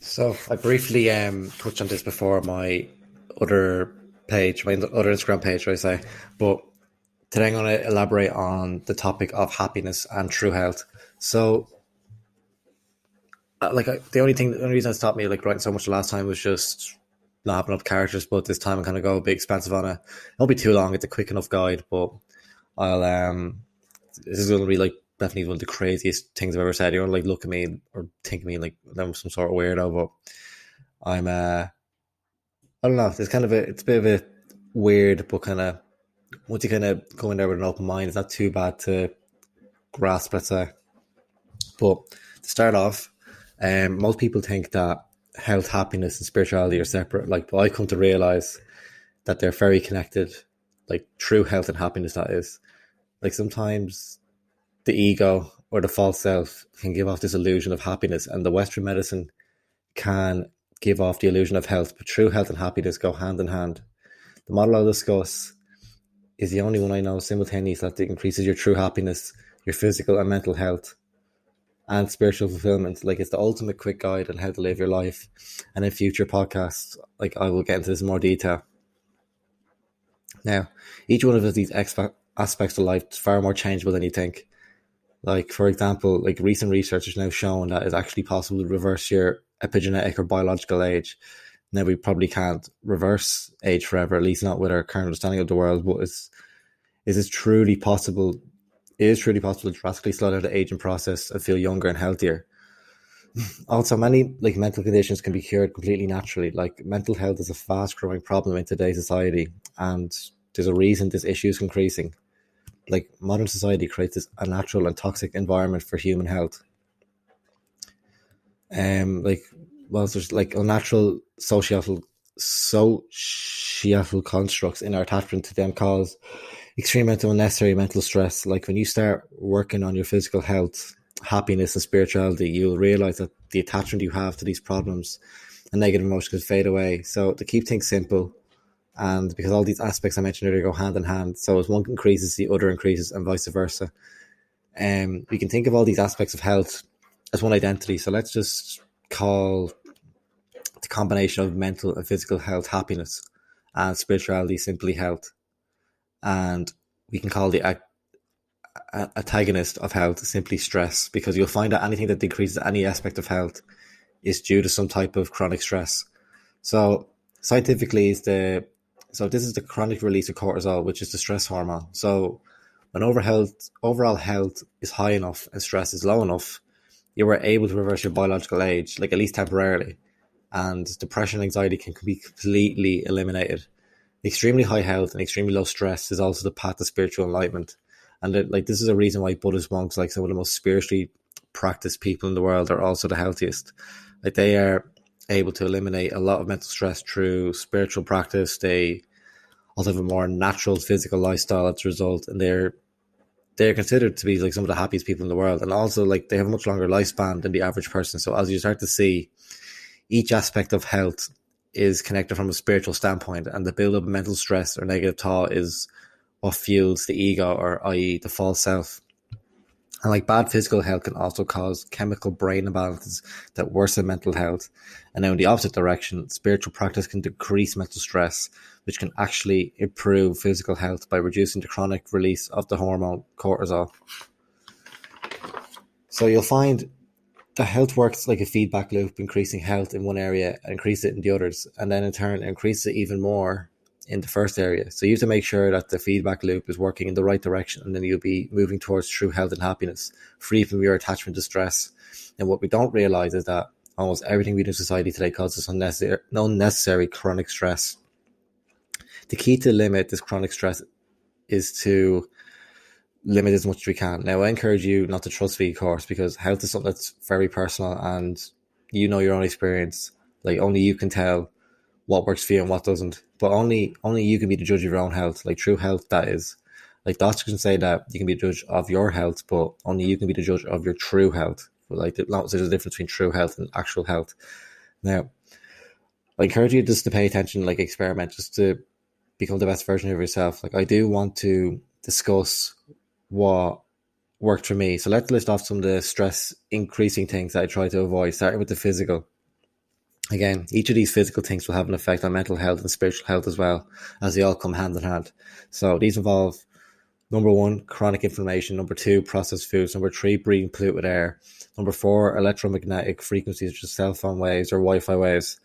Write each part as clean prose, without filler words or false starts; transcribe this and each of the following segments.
So I briefly touched on this before my other my other Instagram page, should I say? But today I'm going to elaborate on the topic of happiness and true health. So, the only reason it stopped me like writing so much the last time was just not having enough characters. But this time I'm kind of go a bit expensive on it. It won't be too long. It's a quick enough guide, but I'll this is going to be like definitely one of the craziest things I've ever said. You're going to like look at me or think of me like I'm some sort of weirdo, but I'm I don't know. It's a bit of a weird, but kind of once you kind of go in there with an open mind, it's not too bad to grasp. Let's say, but to start off, most people think that health, happiness, and spirituality are separate. Like, but I come to realize that they're very connected. Like true health and happiness, that is. Like sometimes the ego or the false self can give off this illusion of happiness, and the Western medicine can give off the illusion of health. But true health and happiness go hand in hand. The model I'll discuss is the only one I know simultaneously that increases your true happiness, your physical and mental health, and spiritual fulfillment. Like it's the ultimate quick guide on how to live your life. And in future podcasts, like I will get into this in more detail. Now, each one of these aspects of life is far more changeable than you think. Like, for example, like recent research has now shown that it's actually possible to reverse your epigenetic or biological age. Now, we probably can't reverse age forever, at least not with our current understanding of the world, but is it truly possible? It is truly possible to drastically slow down the aging process and feel younger and healthier. Also, many like mental conditions can be cured completely naturally. Like mental health is a fast growing problem in today's society, and there's a reason this issue is increasing. Like modern society creates this unnatural and toxic environment for human health. Like there's like unnatural societal constructs in our attachment to them cause extreme mental unnecessary mental stress. Like when you start working on your physical health, happiness, and spirituality, you'll realize that the attachment you have to these problems and negative emotions can fade away. So to keep things simple, and because all these aspects I mentioned earlier go hand in hand, so as one increases, the other increases, and vice versa. We can think of all these aspects of health as one identity. So let's just call the combination of mental and physical health happiness, and spirituality simply health. And we can call the antagonist of health simply stress, because you'll find that anything that decreases any aspect of health is due to some type of chronic stress. So scientifically, this is the chronic release of cortisol, which is the stress hormone. So when overall health is high enough and stress is low enough, you are able to reverse your biological age, like at least temporarily, and depression and anxiety can be completely eliminated. Extremely high health and extremely low stress is also the path to spiritual enlightenment. And this is a reason why Buddhist monks, like some of the most spiritually practiced people in the world, are also the healthiest. Like they are able to eliminate a lot of mental stress through spiritual practice. They also have a more natural physical lifestyle as a result, and they're considered to be like some of the happiest people in the world. And also like they have a much longer lifespan than the average person. So as you start to see, each aspect of health is connected from a spiritual standpoint, and the build up of mental stress or negative thought is what fuels the ego, or i.e. the false self. And like bad physical health can also cause chemical brain imbalances that worsen mental health. And now in the opposite direction, spiritual practice can decrease mental stress, which can actually improve physical health by reducing the chronic release of the hormone cortisol. So you'll find the health works like a feedback loop, increasing health in one area and increase it in the others, and then in turn increase it even more in the first area. So you have to make sure that the feedback loop is working in the right direction, and then you'll be moving towards true health and happiness, free from your attachment to stress. And what we don't realize is that almost everything we do in society today causes unnecessary chronic stress. The key to limit this chronic stress is to limit as much as we can. Now, I encourage you not to trust feed, of course, because health is something that's very personal, and you know your own experience. Like only you can tell what works for you and what doesn't. But only you can be the judge of your own health. Like true health, that is. Like doctors can say that you can be the judge of your health, but only you can be the judge of your true health. Like there's a difference between true health and actual health. Now, I encourage you just to pay attention, like experiment, just to become the best version of yourself. Like I do want to discuss what worked for me. So let's list off some of the stress increasing things that I try to avoid, starting with the physical. Again, each of these physical things will have an effect on mental health and spiritual health as well, as they all come hand in hand. So these involve number one, chronic inflammation. Number two, processed foods. Number three, breathing polluted air. Number four, electromagnetic frequencies such as cell phone waves or Wi-Fi waves.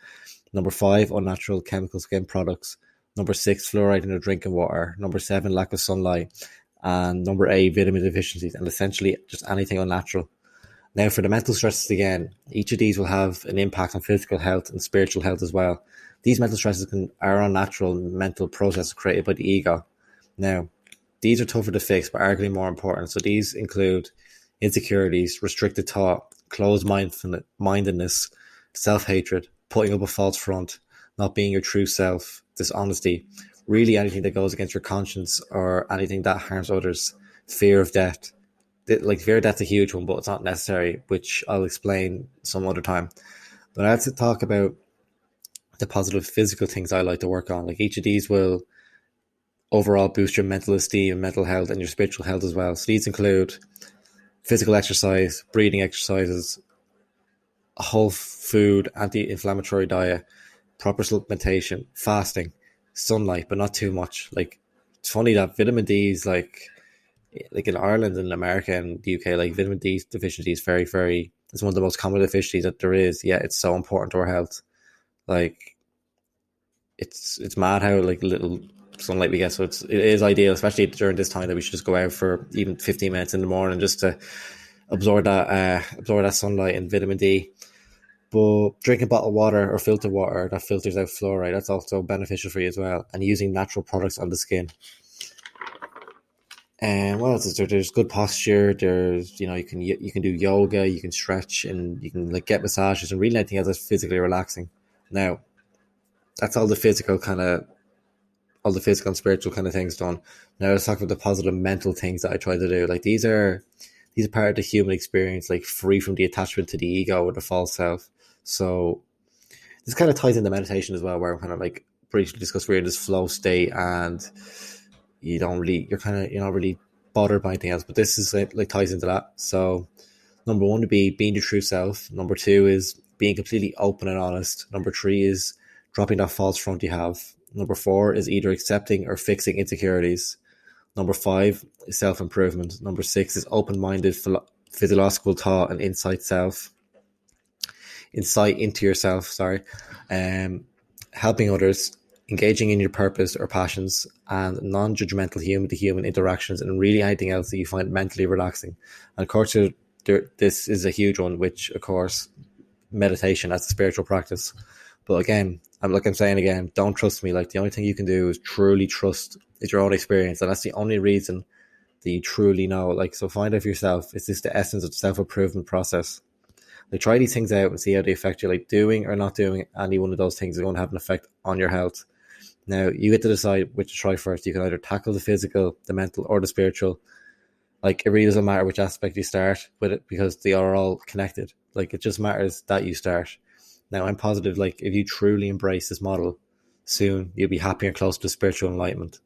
Number five, unnatural chemical skin products. Number six, fluoride in your drinking water. Number seven, lack of sunlight. And number eight, vitamin deficiencies, and essentially just anything unnatural. Now, for the mental stresses again, each of these will have an impact on physical health and spiritual health as well. These mental stresses are unnatural mental processes created by the ego. Now, these are tougher to fix, but arguably more important. So these include insecurities, restricted thought, closed mindedness, self-hatred, putting up a false front, not being your true self, dishonesty, really anything that goes against your conscience or anything that harms others, fear of death. Like fear of death's a huge one, but it's not necessary, which I'll explain some other time. But I have to talk about the positive physical things I like to work on. Like each of these will overall boost your mental esteem, mental health, and your spiritual health as well. So these include physical exercise, breathing exercises, a whole food, anti-inflammatory diet, proper supplementation, fasting, sunlight, but not too much. Like it's funny that vitamin D is like in Ireland and America and the UK, like vitamin D deficiency is it's one of the most common deficiencies that there is. Yeah, it's so important to our health. Like it's mad how like little sunlight we get. So it is ideal, especially during this time, that we should just go out for even 15 minutes in the morning just to absorb that sunlight and vitamin D. But drinking bottled water or filtered water that filters out fluoride, that's also beneficial for you as well. And using natural products on the skin. And what else is there? There's good posture. There's, you can do yoga, you can stretch, and you can like get massages and really anything else that's physically relaxing. Now, that's all the physical and spiritual kind of things done. Now let's talk about the positive mental things that I try to do. Like these are part of the human experience, like free from the attachment to the ego or the false self. So this kind of ties into meditation as well, where I'm kind of like briefly discuss we're in this flow state and you're not really bothered by anything else, but this is like ties into that. So number one would be being your true self. Number two is being completely open and honest. Number three is dropping that false front you have. Number four is either accepting or fixing insecurities. Number five is self-improvement. Number six is open-minded physiological thought and insight into yourself, helping others, engaging in your purpose or passions, and non-judgmental human-to-human interactions, and really anything else that you find mentally relaxing. And of course, this is a huge one, which of course, meditation as a spiritual practice. But again, I'm saying again, don't trust me. Like the only thing you can do is truly trust is your own experience, and that's the only reason that you truly know. Like, so find out for yourself, is this the essence of the self-improvement process? Like, try these things out and see how they affect you. Like, doing or not doing any one of those things is going to have an effect on your health. Now, you get to decide which to try first. You can either tackle the physical, the mental, or the spiritual. Like, it really doesn't matter which aspect you start with it, because they are all connected. Like, it just matters that you start. Now, I'm positive, like, if you truly embrace this model, soon you'll be happier and closer to spiritual enlightenment.